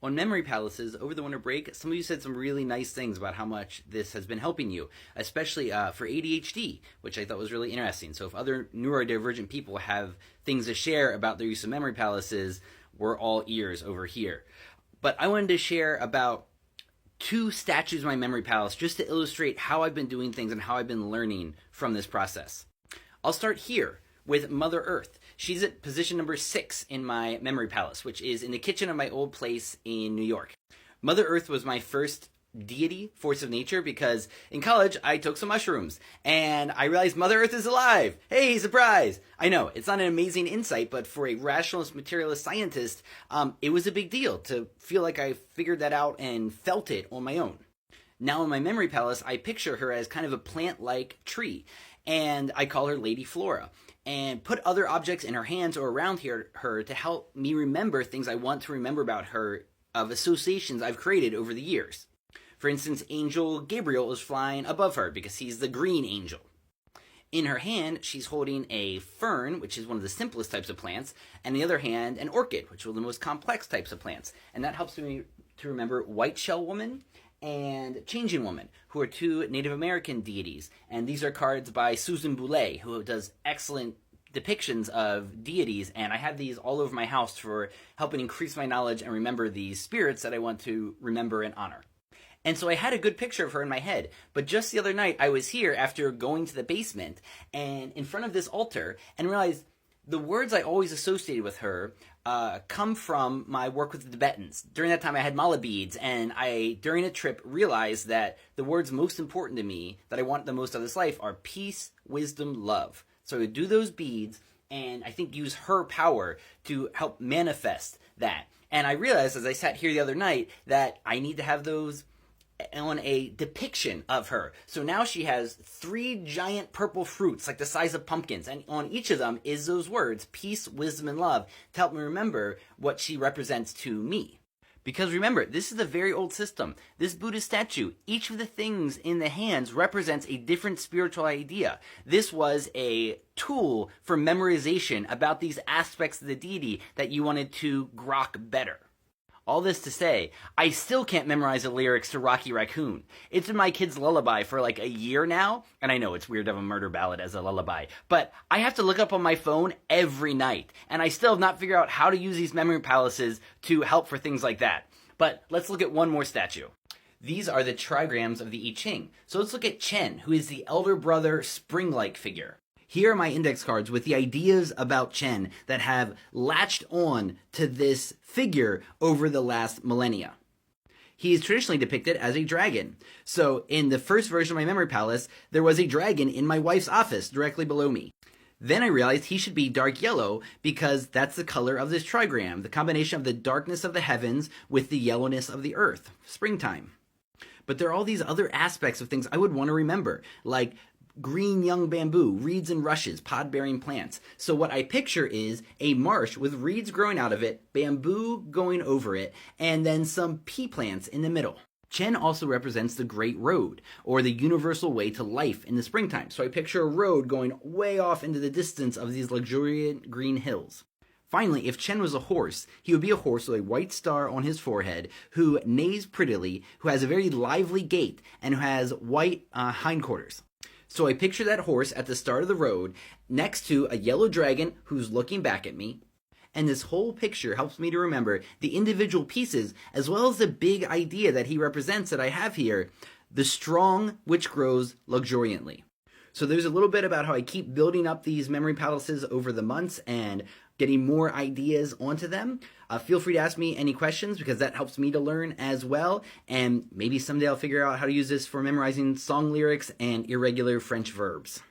On Memory Palaces, over the winter break, some of you said some really nice things about how much this has been helping you, especially for ADHD, which I thought was really interesting. So if other neurodivergent people have things to share about their use of Memory Palaces, we're all ears over here. But I wanted to share about 2 statues in my Memory Palace just to illustrate how I've been doing things and how I've been learning from this process. I'll start here with Mother Earth. She's at position number 6 in my Memory Palace, which is in the kitchen of my old place in New York. Mother Earth was my first deity, force of nature, because in college I took some mushrooms and I realized Mother Earth is alive. Hey, surprise! I know, it's not an amazing insight, but for a rationalist, materialist scientist, it was a big deal to feel like I figured that out and felt it on my own. Now in my Memory Palace, I picture her as kind of a plant-like tree, and I call her Lady Flora, and put other objects in her hands or around her to help me remember things I want to remember about her, of associations I've created over the years. For instance, Angel Gabriel is flying above her because he's the green angel. In her hand, she's holding a fern, which is one of the simplest types of plants, and on the other hand, an orchid, which are the most complex types of plants. And that helps me to remember White Shell Woman and Changing Woman, who are 2 Native American deities. And these are cards by Susan Boulay, who does excellent depictions of deities, and I have these all over my house for helping increase my knowledge and remember these spirits that I want to remember and honor. And so I had a good picture of her in my head, but just the other night I was here after going to the basement and in front of this altar and realized the words I always associated with her come from my work with the Tibetans. During that time I had mala beads, and I, during a trip, realized that the words most important to me, that I want the most out of this life, are peace, wisdom, love. So I would do those beads, and I think use her power to help manifest that. And I realized as I sat here the other night that I need to have those on a depiction of her. So now she has 3 giant purple fruits like the size of pumpkins, and on each of them is those words, peace, wisdom, and love, to help me remember what she represents to me. Because remember, this is a very old system. This Buddha statue, each of the things in the hands represents a different spiritual idea. This was a tool for memorization about these aspects of the deity that you wanted to grok better. All this to say, I still can't memorize the lyrics to Rocky Raccoon. It's been my kid's lullaby for like a year now, and I know it's weird to have a murder ballad as a lullaby, but I have to look up on my phone every night, and I still have not figured out how to use these Memory Palaces to help for things like that. But let's look at one more statue. These are the trigrams of the I Ching. So let's look at Chen, who is the elder brother spring-like figure. Here are my index cards with the ideas about Chen that have latched on to this figure over the last millennia. He is traditionally depicted as a dragon. So in the first version of my Memory Palace, there was a dragon in my wife's office directly below me. Then I realized he should be dark yellow because that's the color of this trigram, the combination of the darkness of the heavens with the yellowness of the earth, springtime. But there are all these other aspects of things I would want to remember, like green young bamboo, reeds and rushes, pod-bearing plants. So what I picture is a marsh with reeds growing out of it, bamboo going over it, and then some pea plants in the middle. Chen also represents the Great Road, or the universal way to life in the springtime. So I picture a road going way off into the distance of these luxuriant green hills. Finally, if Chen was a horse, he would be a horse with a white star on his forehead, who neighs prettily, who has a very lively gait, and who has white hindquarters. So I picture that horse at the start of the road next to a yellow dragon who's looking back at me. And this whole picture helps me to remember the individual pieces as well as the big idea that he represents that I have here, the strong which grows luxuriantly. So there's a little bit about how I keep building up these Memory Palaces over the months and getting more ideas onto them. Feel free to ask me any questions because that helps me to learn as well. And maybe someday I'll figure out how to use this for memorizing song lyrics and irregular French verbs.